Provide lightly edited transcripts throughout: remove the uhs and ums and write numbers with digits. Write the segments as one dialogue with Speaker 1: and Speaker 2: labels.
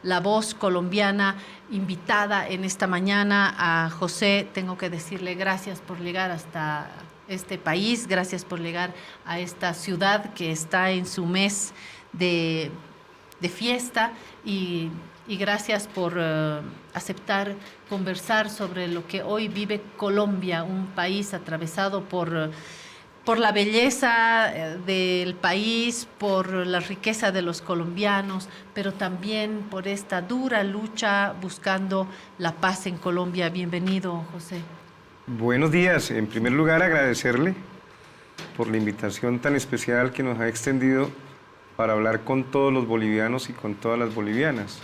Speaker 1: la voz colombiana invitada en esta mañana. A José tengo que decirle gracias por llegar hasta este país, gracias por llegar a esta ciudad que está en su mes de fiesta y gracias por aceptar conversar sobre lo que hoy vive Colombia, un país atravesado por la belleza del país, por la riqueza de los colombianos, pero también por esta dura lucha buscando la paz en Colombia. Bienvenido, José.
Speaker 2: Buenos días. En primer lugar, agradecerle por la invitación tan especial que nos ha extendido para hablar con todos los bolivianos y con todas las bolivianas.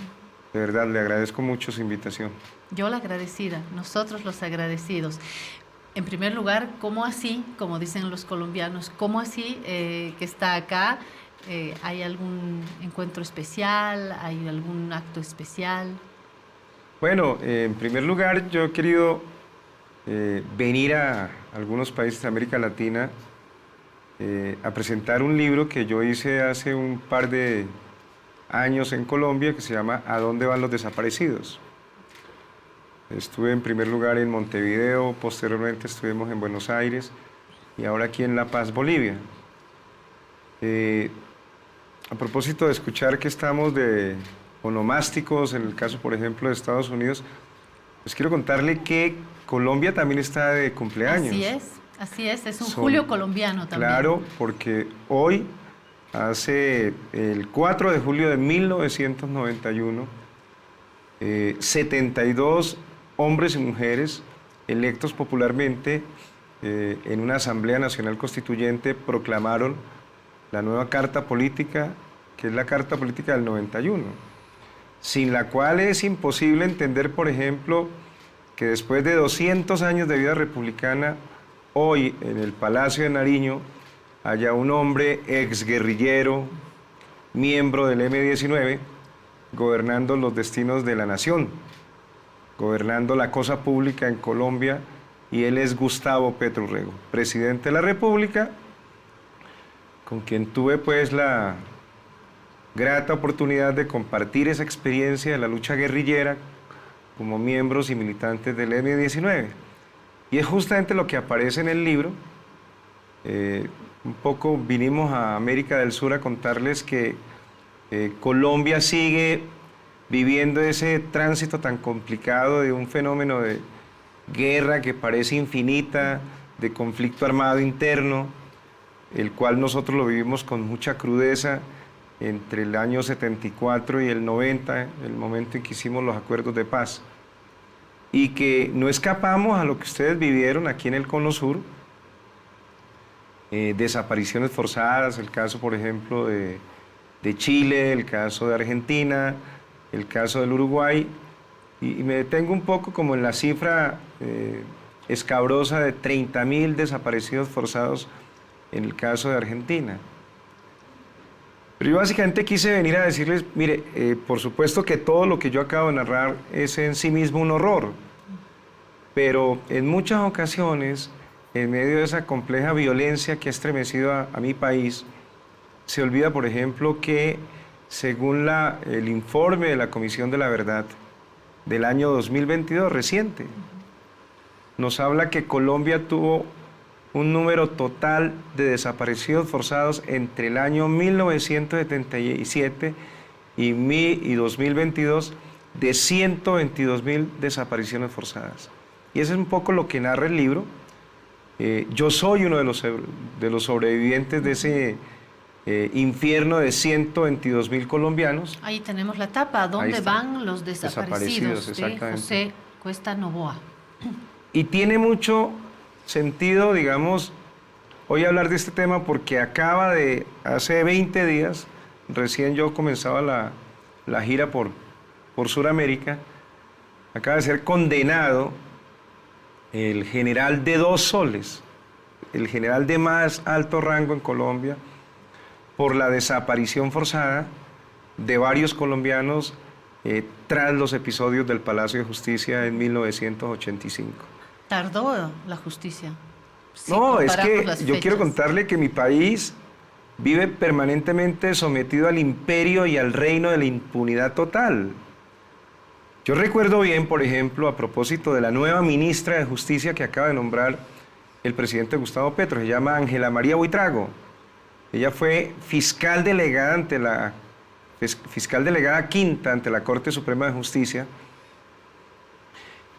Speaker 2: De verdad, le agradezco mucho su invitación.
Speaker 1: Yo la agradecida, nosotros los agradecidos. En primer lugar, ¿cómo así, como dicen los colombianos, cómo así que está acá? ¿Hay algún encuentro especial? ¿Hay algún acto especial?
Speaker 2: Bueno, en primer lugar, yo he querido venir a algunos países de América Latina a presentar un libro que yo hice hace un par de años en Colombia, que se llama ¿A dónde van los desaparecidos? Estuve en primer lugar en Montevideo, posteriormente estuvimos en Buenos Aires y ahora aquí en La Paz, Bolivia. A propósito de escuchar que estamos de onomásticos, en el caso por ejemplo de Estados Unidos, pues quiero contarle que Colombia también está de cumpleaños.
Speaker 1: Así es un julio colombiano también.
Speaker 2: Claro, porque hoy, hace el 4 de julio de 1991, 72 hombres y mujeres electos popularmente en una Asamblea Nacional Constituyente proclamaron la nueva Carta Política, que es la Carta Política del 91, sin la cual es imposible entender, por ejemplo, que después de 200 años de vida republicana, hoy en el Palacio de Nariño haya un hombre exguerrillero, miembro del M-19, gobernando los destinos de la nación, gobernando la cosa pública en Colombia, y él es Gustavo Petro Urrego, presidente de la República, con quien tuve pues la grata oportunidad de compartir esa experiencia de la lucha guerrillera como miembros y militantes del M-19. Y es justamente lo que aparece en el libro. Un poco vinimos a América del Sur a contarles que Colombia sigue viviendo ese tránsito tan complicado de un fenómeno de guerra que parece infinita, de conflicto armado interno, el cual nosotros lo vivimos con mucha crudeza entre el año 74 y el 90, el momento en que hicimos los acuerdos de paz, y que no escapamos a lo que ustedes vivieron aquí en el Cono Sur, desapariciones forzadas, el caso por ejemplo de Chile, el caso de Argentina, el caso del Uruguay, y me detengo un poco como en la cifra escabrosa de 30.000 desaparecidos forzados en el caso de Argentina. Pero yo básicamente quise venir a decirles, mire, por supuesto que todo lo que yo acabo de narrar es en sí mismo un horror, pero en muchas ocasiones, en medio de esa compleja violencia que ha estremecido a mi país, se olvida, por ejemplo, que según el informe de la Comisión de la Verdad del año 2022, reciente, nos habla que Colombia tuvo un número total de desaparecidos forzados entre el año 1977 y 2022 de 122.000 desapariciones forzadas. Y eso es un poco lo que narra el libro. Yo soy uno de los sobrevivientes de ese infierno de 122.000 colombianos.
Speaker 1: Ahí tenemos la tapa, ¿a dónde van los desaparecidos de José Cuesta Novoa?
Speaker 2: Y tiene mucho sentido, digamos, hoy hablar de este tema porque hace 20 días, recién yo comenzaba la gira por Sudamérica, acaba de ser condenado el general de 2 soles, el general de más alto rango en Colombia, por la desaparición forzada de varios colombianos tras los episodios del Palacio de Justicia en 1985.
Speaker 1: ¿Tardó la justicia?
Speaker 2: Sí, no, es que yo quiero contarle que mi país vive permanentemente sometido al imperio y al reino de la impunidad total. Yo recuerdo bien, por ejemplo, a propósito de la nueva ministra de Justicia que acaba de nombrar el presidente Gustavo Petro, se llama Ángela María Buitrago. Ella fue fiscal delegada fiscal delegada quinta ante la Corte Suprema de Justicia,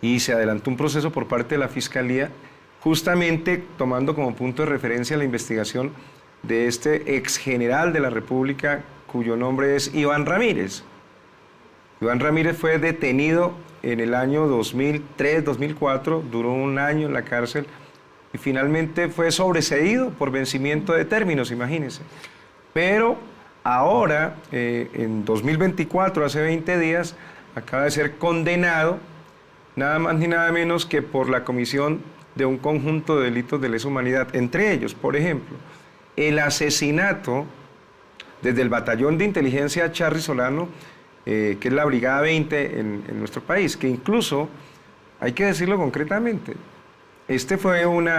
Speaker 2: y se adelantó un proceso por parte de la Fiscalía, justamente tomando como punto de referencia la investigación de este ex general de la República, cuyo nombre es Iván Ramírez. Iván Ramírez fue detenido en el año 2003-2004, duró un año en la cárcel y finalmente fue sobreseído por vencimiento de términos, imagínense. Pero ahora, en 2024, hace 20 días, acaba de ser condenado nada más ni nada menos que por la comisión de un conjunto de delitos de lesa humanidad, entre ellos, por ejemplo, el asesinato desde el batallón de inteligencia Charly Solano, que es la Brigada 20 en nuestro país, que incluso, hay que decirlo concretamente, este fue un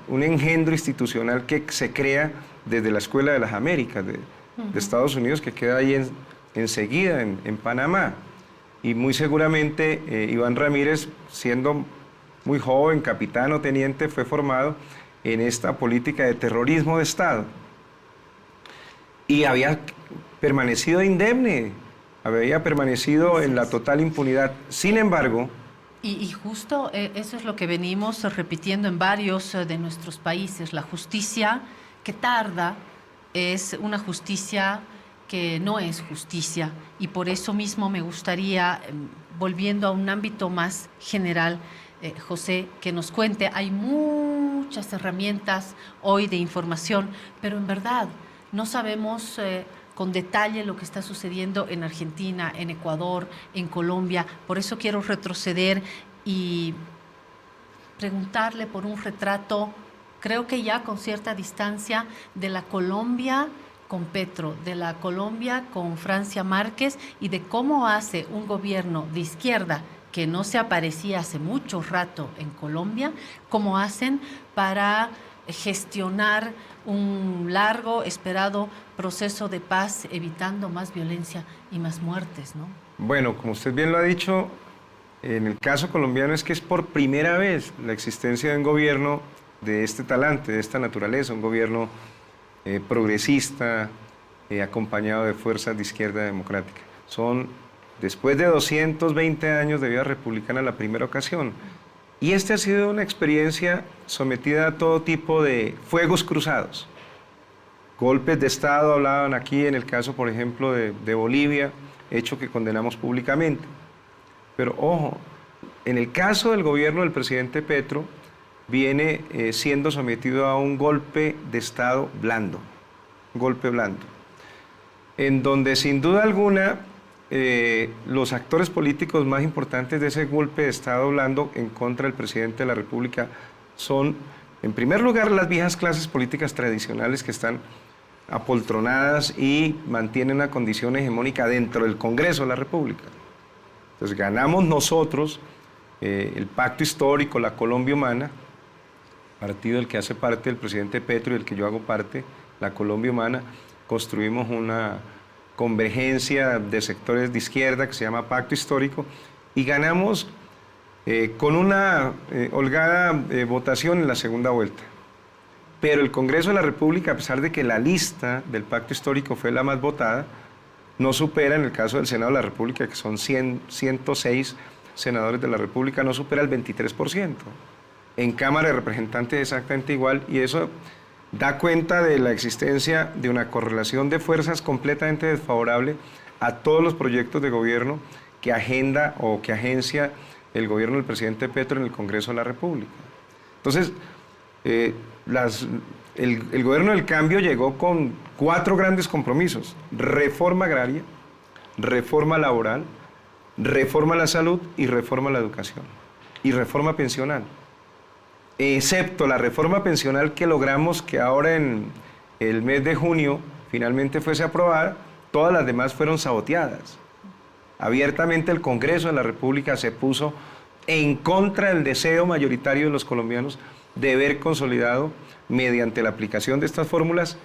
Speaker 2: engendro institucional que se crea desde la Escuela de las Américas de Estados Unidos, que queda ahí enseguida en Panamá. Y muy seguramente Iván Ramírez, siendo muy joven, capitán o teniente, fue formado en esta política de terrorismo de Estado. Y había permanecido indemne, había permanecido en la total impunidad. Sin embargo...
Speaker 1: Y justo eso es lo que venimos repitiendo en varios de nuestros países. La justicia que tarda es una justicia que no es justicia, y por eso mismo me gustaría, volviendo a un ámbito más general, José, que nos cuente. Hay muchas herramientas hoy de información, pero en verdad no sabemos con detalle lo que está sucediendo en Argentina, en Ecuador, en Colombia. Por eso quiero retroceder y preguntarle por un retrato, creo que ya con cierta distancia, de la Colombia con Petro, de la Colombia con Francia Márquez, y de cómo hace un gobierno de izquierda que no se aparecía hace mucho rato en Colombia, cómo hacen para gestionar un largo, esperado proceso de paz, evitando más violencia y más muertes, ¿no?
Speaker 2: Bueno, como usted bien lo ha dicho, en el caso colombiano es que es por primera vez la existencia de un gobierno de este talante, de esta naturaleza, un gobierno progresista, acompañado de fuerzas de izquierda democrática. Son, después de 220 años de vida republicana, la primera ocasión. Y esta ha sido una experiencia sometida a todo tipo de fuegos cruzados. Golpes de Estado hablaban aquí en el caso, por ejemplo, de Bolivia, hecho que condenamos públicamente. Pero ojo, en el caso del gobierno del presidente Petro, viene siendo sometido a un golpe de Estado blando, un golpe blando, en donde sin duda alguna los actores políticos más importantes de ese golpe de Estado blando en contra del presidente de la República son, en primer lugar, las viejas clases políticas tradicionales que están apoltronadas y mantienen una condición hegemónica dentro del Congreso de la República. Entonces ganamos nosotros el pacto histórico, la Colombia Humana, partido del que hace parte el presidente Petro y del que yo hago parte, la Colombia Humana. Construimos una convergencia de sectores de izquierda que se llama Pacto Histórico, y ganamos con una holgada votación en la segunda vuelta. Pero el Congreso de la República, a pesar de que la lista del Pacto Histórico fue la más votada, no supera, en el caso del Senado de la República, que son 106 senadores de la República, no supera el 23%. En Cámara de Representantes exactamente igual, y eso da cuenta de la existencia de una correlación de fuerzas completamente desfavorable a todos los proyectos de gobierno que agenda o que agencia el gobierno del presidente Petro en el Congreso de la República. Entonces, el gobierno del cambio llegó con 4 grandes compromisos: reforma agraria, reforma laboral, reforma a la salud y reforma a la educación, y reforma pensional. Excepto la reforma pensional que logramos que ahora en el mes de junio finalmente fuese aprobada, todas las demás fueron saboteadas. Abiertamente el Congreso de la República se puso en contra del deseo mayoritario de los colombianos de ver consolidado, mediante la aplicación de estas fórmulas,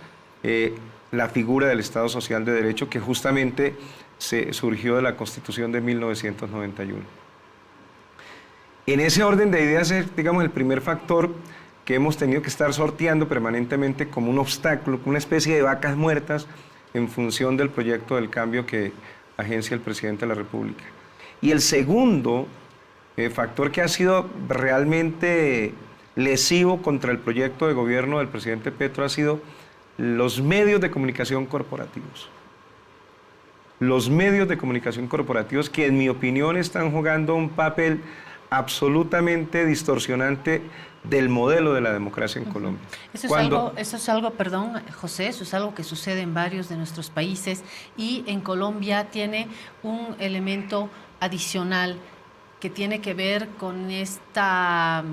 Speaker 2: la figura del Estado Social de Derecho, que justamente surgió de la Constitución de 1991. En ese orden de ideas es, digamos, el primer factor que hemos tenido que estar sorteando permanentemente como un obstáculo, como una especie de vacas muertas en función del proyecto del cambio que agencia el presidente de la República. Y el segundo factor que ha sido realmente lesivo contra el proyecto de gobierno del presidente Petro ha sido los medios de comunicación corporativos. Los medios de comunicación corporativos que, en mi opinión, están jugando un papel absolutamente distorsionante del modelo de la democracia en Colombia.
Speaker 1: Eso es algo, perdón, José, eso es algo que sucede en varios de nuestros países, y en Colombia tiene un elemento adicional que tiene que ver con esta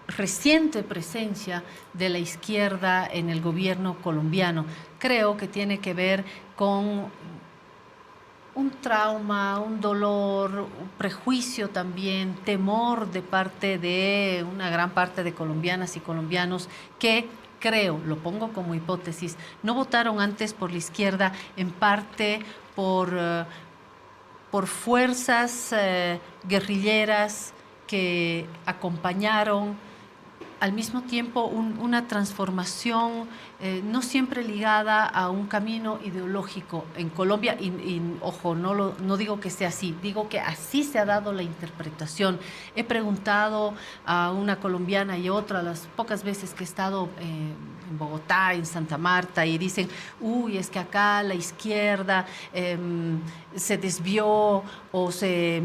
Speaker 1: reciente presencia de la izquierda en el gobierno colombiano. Creo que tiene que ver con un trauma, un dolor, un prejuicio también, temor de parte de una gran parte de colombianas y colombianos que, creo, lo pongo como hipótesis, no votaron antes por la izquierda en parte por fuerzas guerrilleras que acompañaron al mismo tiempo una transformación no siempre ligada a un camino ideológico en Colombia, y ojo, no digo que sea así, digo que así se ha dado la interpretación. He preguntado a una colombiana y otra las pocas veces que he estado en Bogotá, en Santa Marta, y dicen, uy, es que acá la izquierda se desvió o se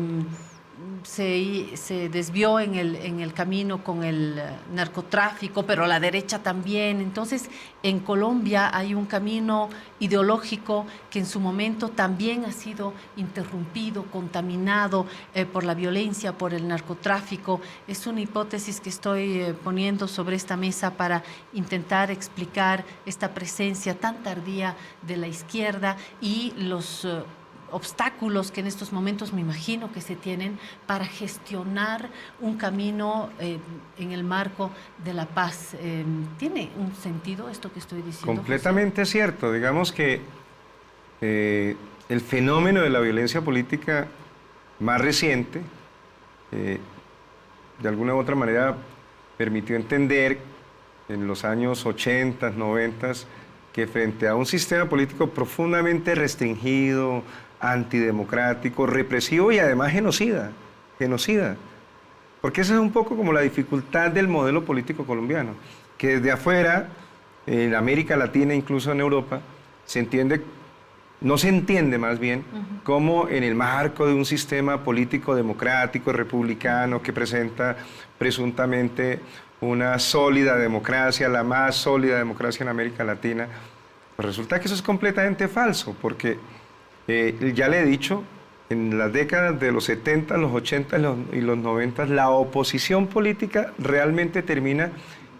Speaker 1: desvió en el camino con el narcotráfico, pero la derecha también. Entonces, en Colombia hay un camino ideológico que en su momento también ha sido interrumpido, contaminado por la violencia, por el narcotráfico. Es una hipótesis que estoy poniendo sobre esta mesa para intentar explicar esta presencia tan tardía de la izquierda y los obstáculos que en estos momentos me imagino que se tienen para gestionar un camino en el marco de la paz. ¿Tiene un sentido esto que estoy diciendo?
Speaker 2: Completamente
Speaker 1: José?
Speaker 2: cierto. Digamos que el fenómeno de la violencia política más reciente, de alguna u otra manera, permitió entender en los años 80, 90, que frente a un sistema político profundamente restringido, antidemocrático, represivo y además genocida, porque esa es un poco como la dificultad del modelo político colombiano, que desde afuera, en América Latina, incluso en Europa, no se entiende más bien cómo en el marco de un sistema político democrático, republicano, que presenta presuntamente una sólida democracia, la más sólida democracia en América Latina, pues resulta que eso es completamente falso, porque ya le he dicho, en las décadas de los 70, los 80 y los 90, la oposición política realmente termina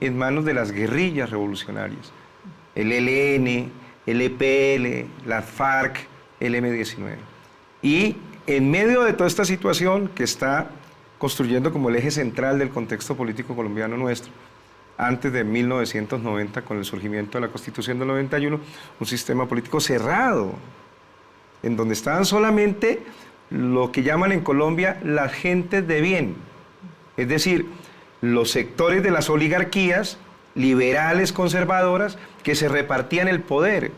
Speaker 2: en manos de las guerrillas revolucionarias. El ELN, el EPL, la FARC, el M-19. Y en medio de toda esta situación que está construyendo como el eje central del contexto político colombiano nuestro, antes de 1990, con el surgimiento de la Constitución del 91, un sistema político cerrado, en donde estaban solamente lo que llaman en Colombia las gentes de bien, es decir, los sectores de las oligarquías liberales, conservadoras, que se repartían el poder.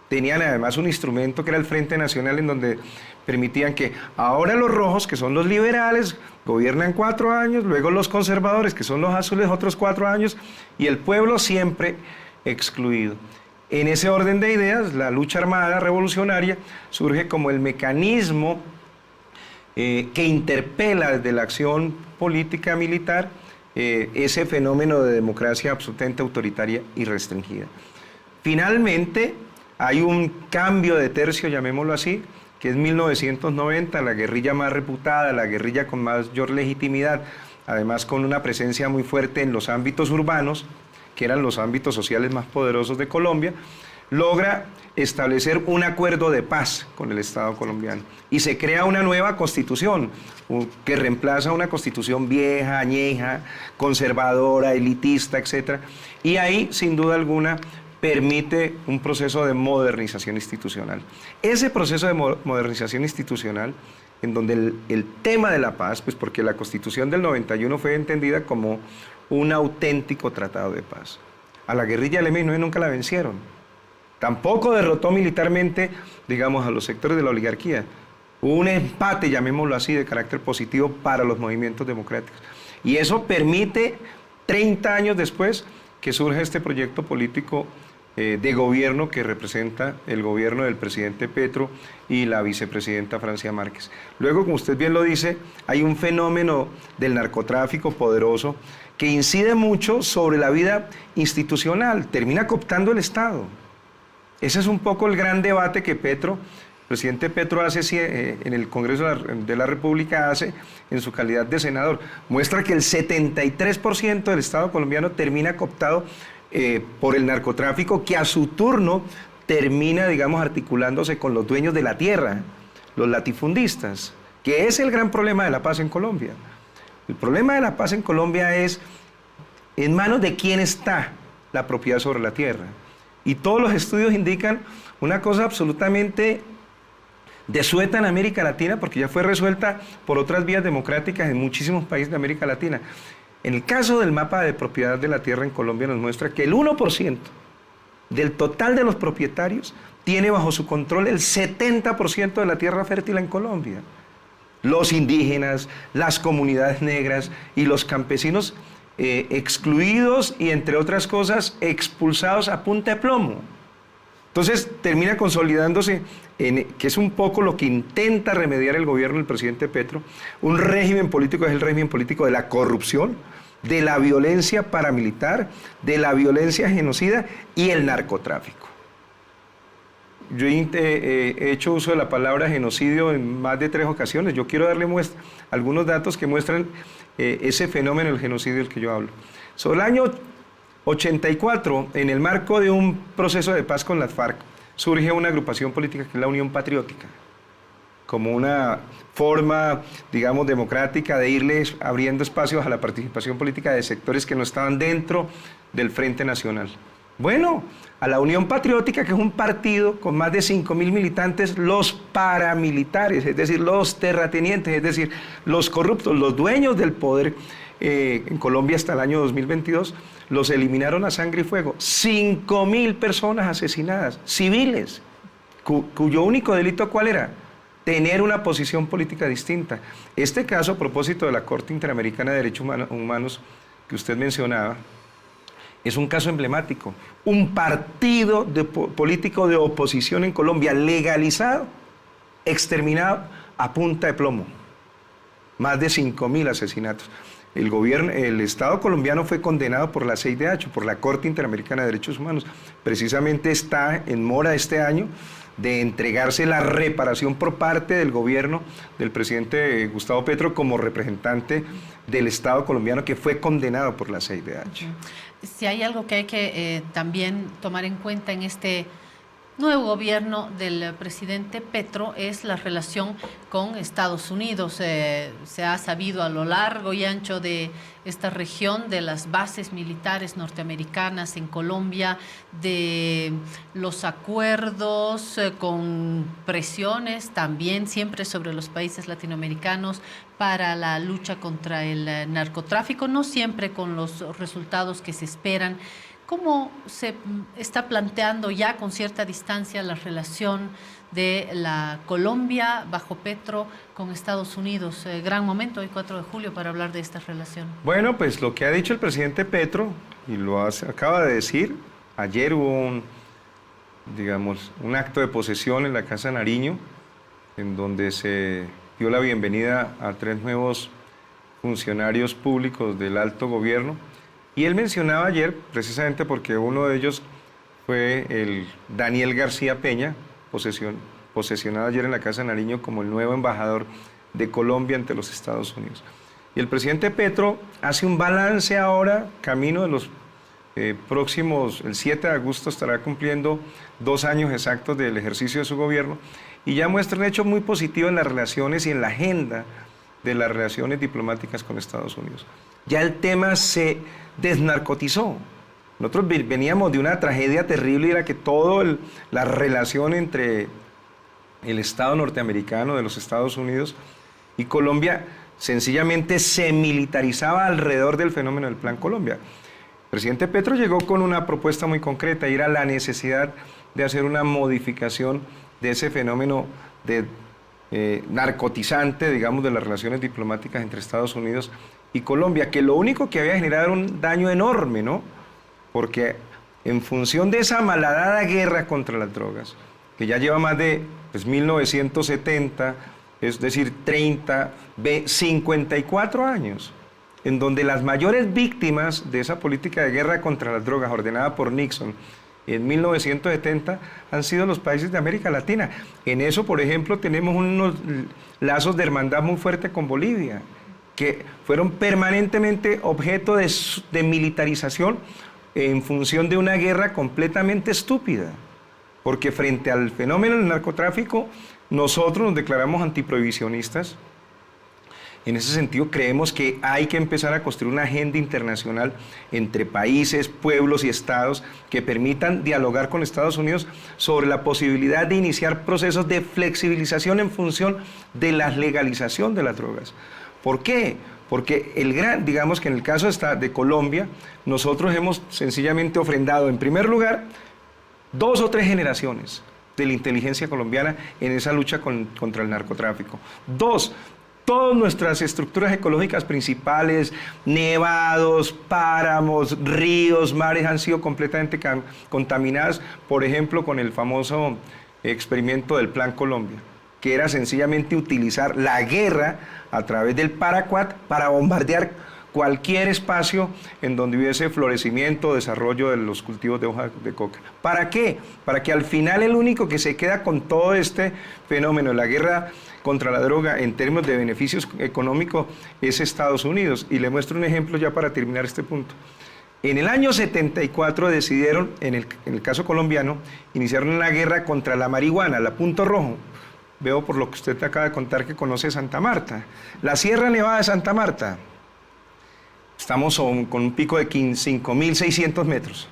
Speaker 2: Tenían además un instrumento que era el Frente Nacional, en donde permitían que ahora los rojos, que son los liberales, gobiernan 4 años, luego los conservadores, que son los azules, otros 4 años, y el pueblo siempre excluido. En ese orden de ideas, la lucha armada revolucionaria surge como el mecanismo que interpela desde la acción política militar ese fenómeno de democracia absolutamente autoritaria y restringida. Finalmente, hay un cambio de tercio, llamémoslo así, que es 1990, la guerrilla más reputada, la guerrilla con mayor legitimidad, además con una presencia muy fuerte en los ámbitos urbanos, que eran los ámbitos sociales más poderosos de Colombia, logra establecer un acuerdo de paz con el Estado colombiano y se crea una nueva constitución que reemplaza una constitución vieja, añeja, conservadora, elitista, etc. Y ahí, sin duda alguna, permite un proceso de modernización institucional. Ese proceso de modernización institucional, en donde el tema de la paz, pues porque la Constitución del 91 fue entendida como un auténtico tratado de paz. A la guerrilla del M-19 nunca la vencieron. Tampoco derrotó militarmente, digamos, a los sectores de la oligarquía. Hubo un empate, llamémoslo así, de carácter positivo para los movimientos democráticos. Y eso permite, 30 años después, que surge este proyecto político de gobierno que representa el gobierno del presidente Petro y la vicepresidenta Francia Márquez. Luego, como usted bien lo dice, hay un fenómeno del narcotráfico poderoso que incide mucho sobre la vida institucional, termina cooptando el Estado. Ese es un poco el gran debate que el presidente Petro hace en el Congreso de la República, hace en su calidad de senador. Muestra que el 73% del Estado colombiano termina cooptado por el narcotráfico, que a su turno termina, digamos, articulándose con los dueños de la tierra, los latifundistas, que es el gran problema de la paz en Colombia. El problema de la paz en Colombia es en manos de quién está la propiedad sobre la tierra. Y todos los estudios indican una cosa absolutamente desueta en América Latina, porque ya fue resuelta por otras vías democráticas en muchísimos países de América Latina. En el caso del mapa de propiedad de la tierra en Colombia nos muestra que el 1% del total de los propietarios tiene bajo su control el 70% de la tierra fértil en Colombia. Los indígenas, las comunidades negras y los campesinos excluidos y, entre otras cosas, expulsados a punta de plomo. Entonces termina consolidándose, que es un poco lo que intenta remediar el gobierno del presidente Petro, un régimen político, es el régimen político de la corrupción, de la violencia paramilitar, de la violencia genocida y el narcotráfico. Yo he hecho uso de la palabra genocidio en más de 3 ocasiones. Yo quiero darle algunos datos que muestran ese fenómeno del genocidio del que yo hablo. Sobre el año 84, en el marco de un proceso de paz con las FARC, surge una agrupación política que es la Unión Patriótica, como una forma, digamos, democrática de irles abriendo espacios a la participación política de sectores que no estaban dentro del Frente Nacional. Bueno, a la Unión Patriótica, que es un partido con más de 5.000 militantes, los paramilitares, es decir, los terratenientes, es decir, los corruptos, los dueños del poder en Colombia hasta el año 2022, los eliminaron a sangre y fuego. 5.000 personas asesinadas, civiles, cuyo único delito, ¿cuál era? Tener una posición política distinta. Este caso, a propósito de la Corte Interamericana de Derechos Humanos que usted mencionaba, es un caso emblemático. Un partido político de oposición en Colombia legalizado, exterminado a punta de plomo. Más de 5.000 asesinatos. El Estado colombiano fue condenado por la CIDH, por la Corte Interamericana de Derechos Humanos. Precisamente está en mora este año de entregarse la reparación por parte del gobierno del presidente Gustavo Petro como representante del Estado colombiano que fue condenado por la CIDH.
Speaker 1: Si hay algo que hay que también tomar en cuenta en este nuevo gobierno del presidente Petro es la relación con Estados Unidos. Se ha sabido a lo largo y ancho de esta región de las bases militares norteamericanas en Colombia, de los acuerdos con presiones también siempre sobre los países latinoamericanos para la lucha contra el narcotráfico, no siempre con los resultados que se esperan. ¿Cómo se está planteando ya con cierta distancia la relación de la Colombia bajo Petro con Estados Unidos? Gran momento, hoy 4 de julio, para hablar de esta relación.
Speaker 2: Bueno, pues lo que ha dicho el presidente Petro, y lo acaba de decir, ayer hubo un acto de posesión en la Casa Nariño, en donde se dio la bienvenida a 3 nuevos funcionarios públicos del alto gobierno. Y él mencionaba ayer, precisamente porque uno de ellos fue el Daniel García Peña, posesionado ayer en la Casa Nariño como el nuevo embajador de Colombia ante los Estados Unidos. Y el presidente Petro hace un balance ahora, camino de los próximos, el 7 de agosto estará cumpliendo 2 años exactos del ejercicio de su gobierno, y ya muestra un hecho muy positivo en las relaciones y en la agenda de las relaciones diplomáticas con Estados Unidos. Ya el tema se desnarcotizó. Nosotros veníamos de una tragedia terrible, y era que la relación entre el Estado norteamericano de los Estados Unidos y Colombia sencillamente se militarizaba alrededor del fenómeno del Plan Colombia. El presidente Petro llegó con una propuesta muy concreta, y era la necesidad de hacer una modificación de ese fenómeno de narcotizante, digamos, de las relaciones diplomáticas entre Estados Unidos y Colombia, que lo único que había generado era un daño enorme, ¿no? Porque en función de esa malhadada guerra contra las drogas, que ya lleva más de 1970, es decir, 54 años, en donde las mayores víctimas de esa política de guerra contra las drogas ordenada por Nixon en 1970 han sido los países de América Latina. En eso, por ejemplo, tenemos unos lazos de hermandad muy fuertes con Bolivia, que fueron permanentemente objeto de militarización en función de una guerra completamente estúpida. Porque frente al fenómeno del narcotráfico, nosotros nos declaramos antiprohibicionistas. En ese sentido, creemos que hay que empezar a construir una agenda internacional entre países, pueblos y estados que permitan dialogar con Estados Unidos sobre la posibilidad de iniciar procesos de flexibilización en función de la legalización de las drogas. ¿Por qué? Porque digamos que en el caso de Colombia, nosotros hemos sencillamente ofrendado, en primer lugar, 2 o 3 generaciones de la inteligencia colombiana en esa lucha contra el narcotráfico. 2, todas nuestras estructuras ecológicas principales, nevados, páramos, ríos, mares, han sido completamente contaminadas, por ejemplo, con el famoso experimento del Plan Colombia, que era sencillamente utilizar la guerra a través del Paraquat para bombardear cualquier espacio en donde hubiese florecimiento, desarrollo de los cultivos de hoja de coca. ¿Para qué? Para que al final el único que se queda con todo este fenómeno de la guerra contra la droga en términos de beneficios económicos es Estados Unidos. Y le muestro un ejemplo ya para terminar este punto. En el año 74 decidieron, en el caso colombiano, iniciaron una guerra contra la marihuana, la Punto Rojo. Veo por lo que usted te acaba de contar que conoce Santa Marta. La Sierra Nevada de Santa Marta. Estamos con un pico de 5.600 metros.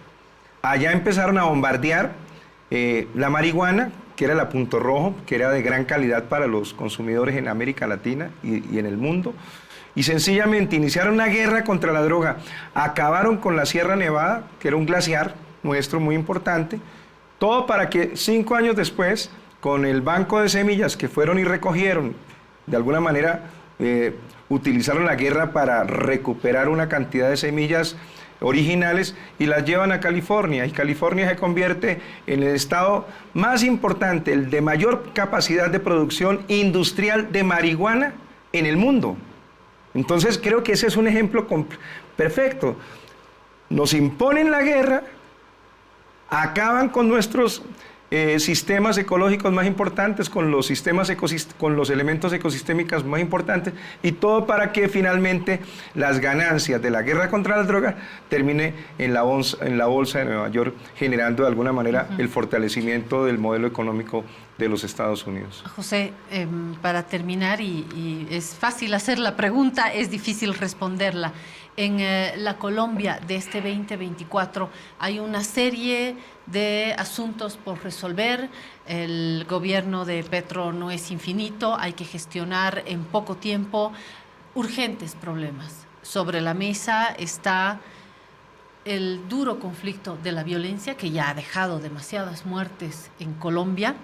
Speaker 2: Allá empezaron a bombardear la marihuana, que era la Punto Rojo, que era de gran calidad para los consumidores en América Latina y en el mundo. Y sencillamente iniciaron una guerra contra la droga. Acabaron con la Sierra Nevada, que era un glaciar nuestro muy importante. Todo para que 5 años después, con el banco de semillas que fueron y recogieron, de alguna manera utilizaron la guerra para recuperar una cantidad de semillas originales y las llevan a California, y California se convierte en el estado más importante, el de mayor capacidad de producción industrial de marihuana en el mundo. Entonces creo que ese es un ejemplo perfecto. Nos imponen la guerra, acaban con nuestros sistemas ecológicos más importantes, con los elementos ecosistémicos más importantes, y todo para que finalmente las ganancias de la guerra contra las drogas termine en la bolsa de Nueva York, generando de alguna manera el fortalecimiento del modelo económico de los Estados Unidos.
Speaker 1: José, para terminar, y es fácil hacer la pregunta, es difícil responderla. En la Colombia de este 2024 hay una serie de asuntos por resolver. El gobierno de Petro no es infinito, hay que gestionar en poco tiempo urgentes problemas. Sobre la mesa está el duro conflicto de la violencia, que ya ha dejado demasiadas muertes en Colombia,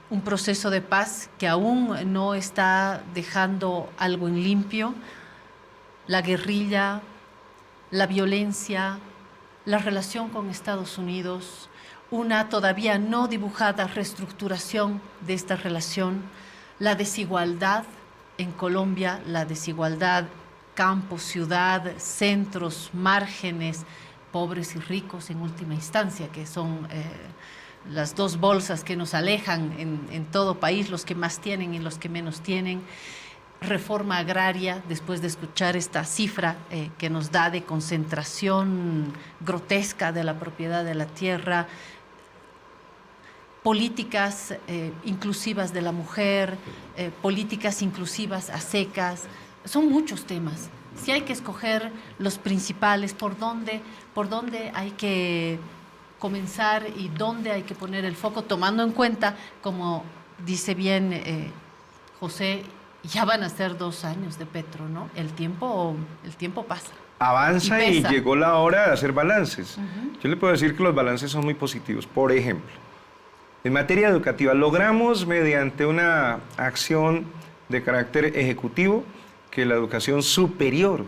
Speaker 1: un proceso de paz que aún no está dejando algo en limpio, la guerrilla, la violencia, la relación con Estados Unidos, una todavía no dibujada reestructuración de esta relación, la desigualdad en Colombia, la desigualdad campo, ciudad, centros, márgenes, pobres y ricos en última instancia, que son las 2 bolsas que nos alejan en todo país, los que más tienen y los que menos tienen. Reforma agraria, después de escuchar esta cifra que nos da de concentración grotesca de la propiedad de la tierra, políticas inclusivas de la mujer, políticas inclusivas a secas, son muchos temas. si hay que escoger los principales, por dónde hay que comenzar y dónde hay que poner el foco, tomando en cuenta, como dice bien José, ya van a ser 2 años de Petro, ¿no? El tiempo pasa.
Speaker 2: Avanza y llegó la hora de hacer balances. Yo le puedo decir que los balances son muy positivos. Por ejemplo, en materia educativa, logramos mediante una acción de carácter ejecutivo que la educación superior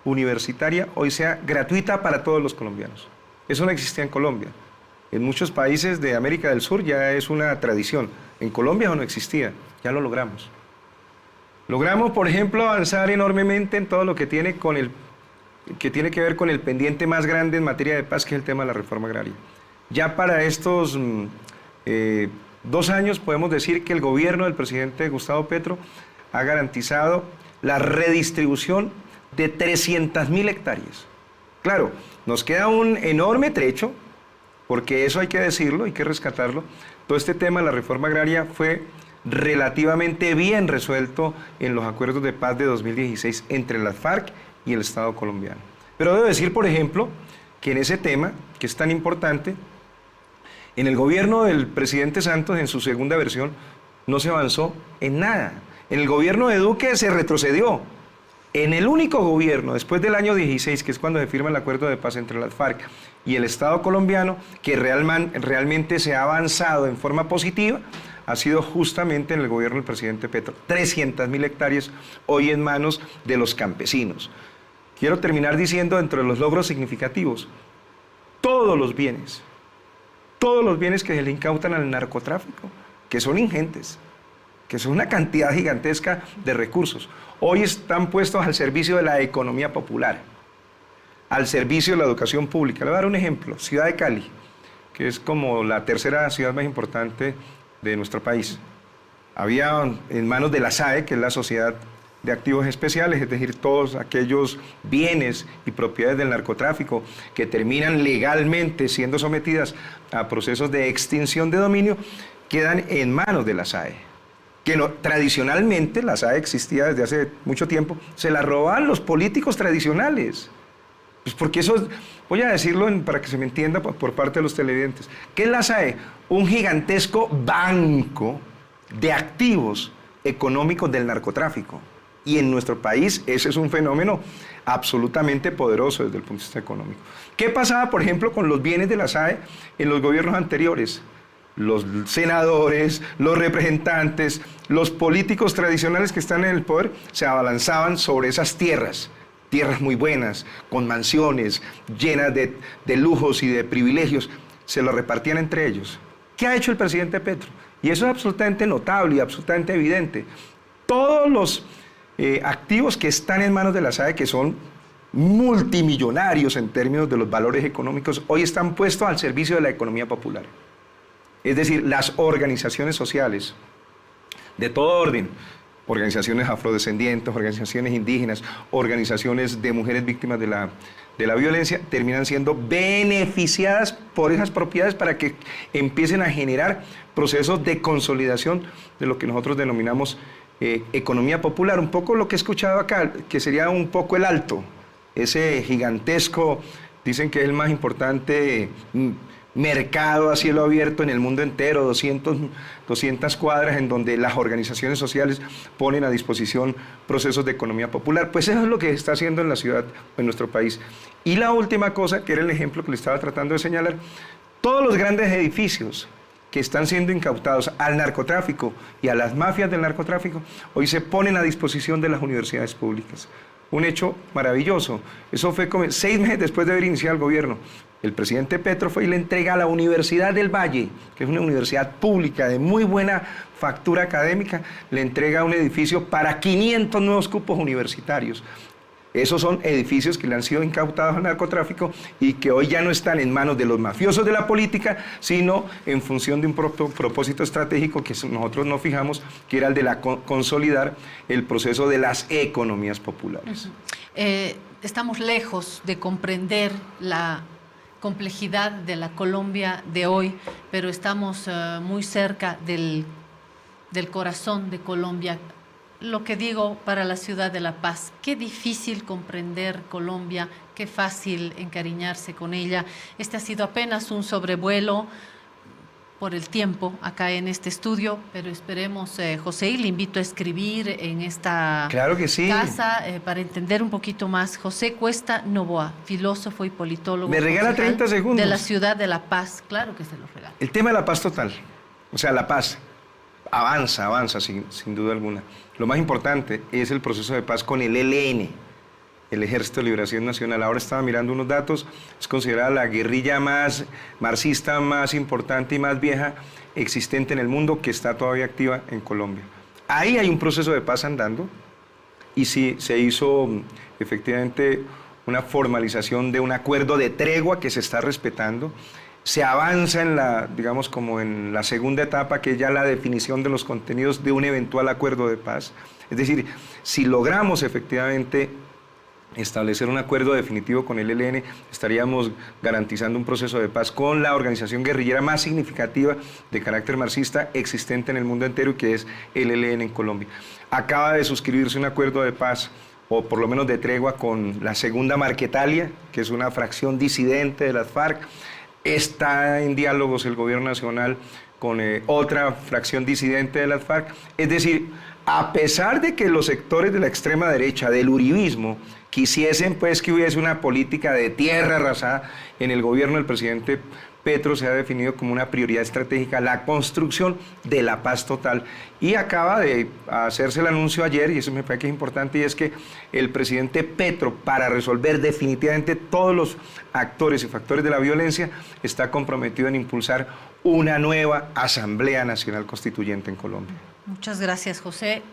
Speaker 2: universitaria hoy sea gratuita para todos los colombianos. Eso no existía en Colombia. En muchos países de América del Sur ya es una tradición. En Colombia no existía, ya lo logramos. Logramos, por ejemplo, avanzar enormemente en todo lo que tiene que ver con el pendiente más grande en materia de paz, que es el tema de la reforma agraria. Ya para estos 2 años podemos decir que el gobierno del presidente Gustavo Petro ha garantizado la redistribución de 300.000 hectáreas. Claro, nos queda un enorme trecho, porque eso hay que decirlo, hay que rescatarlo. Todo este tema de la reforma agraria fue relativamente bien resuelto en los acuerdos de paz de 2016 entre las FARC y el Estado colombiano. Pero debo decir, por ejemplo, que en ese tema, que es tan importante, en el gobierno del presidente Santos, en su segunda versión, no se avanzó en nada. En el gobierno de Duque se retrocedió. En el único gobierno, después del año 16, que es cuando se firma el acuerdo de paz entre las FARC y el Estado colombiano, que realmente se ha avanzado en forma positiva, ha sido justamente en el gobierno del presidente Petro. 300.000 hectáreas hoy en manos de los campesinos. Quiero terminar diciendo, dentro de los logros significativos, todos los bienes que se le incautan al narcotráfico, que son ingentes, que son una cantidad gigantesca de recursos, hoy están puestos al servicio de la economía popular, al servicio de la educación pública. Le voy a dar un ejemplo: Ciudad de Cali, que es como la tercera ciudad más importante de nuestro país. Había en manos de la SAE, que es la Sociedad de Activos Especiales, es decir, todos aquellos bienes y propiedades del narcotráfico que terminan legalmente siendo sometidas a procesos de extinción de dominio, quedan en manos de la SAE. Que no, tradicionalmente la SAE existía desde hace mucho tiempo, se la robaban los políticos tradicionales. Pues porque eso, voy a decirlo para que se me entienda por parte de los televidentes. ¿Qué es la SAE? Un gigantesco banco de activos económicos del narcotráfico. Y en nuestro país ese es un fenómeno absolutamente poderoso desde el punto de vista económico. ¿Qué pasaba, por ejemplo, con los bienes de la SAE en los gobiernos anteriores? Los senadores, los representantes, los políticos tradicionales que están en el poder se abalanzaban sobre esas tierras muy buenas, con mansiones llenas de lujos y de privilegios, se lo repartían entre ellos. ¿Qué ha hecho el presidente Petro? Y eso es absolutamente notable y absolutamente evidente. Todos los activos que están en manos de la SAE, que son multimillonarios en términos de los valores económicos, hoy están puestos al servicio de la economía popular. Es decir, las organizaciones sociales de todo orden, organizaciones afrodescendientes, organizaciones indígenas, organizaciones de mujeres víctimas de la violencia, terminan siendo beneficiadas por esas propiedades para que empiecen a generar procesos de consolidación de lo que nosotros denominamos economía popular. Un poco lo que he escuchado acá, que sería un poco el Alto, ese gigantesco, dicen que es el más importante mercado a cielo abierto en el mundo entero, 200 cuadras en donde las organizaciones sociales ponen a disposición procesos de economía popular. Pues eso es lo que se está haciendo en la ciudad, en nuestro país. Y la última cosa, que era el ejemplo que le estaba tratando de señalar, todos los grandes edificios que están siendo incautados al narcotráfico y a las mafias del narcotráfico, hoy se ponen a disposición de las universidades públicas. Un hecho maravilloso. Eso fue como 6 meses después de haber iniciado el gobierno. El presidente Petro fue y le entrega a la Universidad del Valle, que es una universidad pública de muy buena factura académica, le entrega un edificio para 500 nuevos cupos universitarios. Esos son edificios que le han sido incautados al narcotráfico y que hoy ya no están en manos de los mafiosos de la política, sino en función de un propósito estratégico que nosotros nos fijamos, que era el de consolidar el proceso de las economías populares.
Speaker 1: Estamos lejos de comprender la complejidad de la Colombia de hoy, pero estamos muy cerca del corazón de Colombia, lo que digo para la ciudad de La Paz. Qué difícil comprender Colombia, qué fácil encariñarse con ella. Este ha sido apenas un sobrevuelo por el tiempo acá en este estudio, pero esperemos, José, y le invito a escribir en esta
Speaker 2: Claro que sí.
Speaker 1: casa para entender un poquito más. José Cuesta Novoa, filósofo y politólogo.
Speaker 2: Me regala 30 segundos.
Speaker 1: De la ciudad de La Paz, claro que se lo regalo.
Speaker 2: El tema de la paz total, o sea, la paz avanza sin duda alguna. Lo más importante es el proceso de paz con el ELN, el Ejército de Liberación Nacional. Ahora estaba mirando unos datos, es considerada la guerrilla más marxista, más importante y más vieja existente en el mundo, que está todavía activa en Colombia. Ahí hay un proceso de paz andando, y sí, se hizo efectivamente una formalización de un acuerdo de tregua que se está respetando. Se avanza en la, digamos, como en la segunda etapa, que es ya la definición de los contenidos de un eventual acuerdo de paz. Es decir, si logramos efectivamente establecer un acuerdo definitivo con el ELN, estaríamos garantizando un proceso de paz con la organización guerrillera más significativa de carácter marxista existente en el mundo entero, y que es el ELN en Colombia. Acaba de suscribirse un acuerdo de paz, o por lo menos de tregua, con la segunda Marquetalia, que es una fracción disidente de las FARC. Está en diálogos el gobierno nacional con otra fracción disidente de las FARC. Es decir, a pesar de que los sectores de la extrema derecha, del uribismo, quisiesen pues que hubiese una política de tierra arrasada, en el gobierno del presidente Petro se ha definido como una prioridad estratégica la construcción de la paz total. Y acaba de hacerse el anuncio ayer, y eso me parece que es importante, y es que el presidente Petro, para resolver definitivamente todos los actores y factores de la violencia, está comprometido en impulsar una nueva Asamblea Nacional Constituyente en Colombia.
Speaker 1: Muchas gracias, José.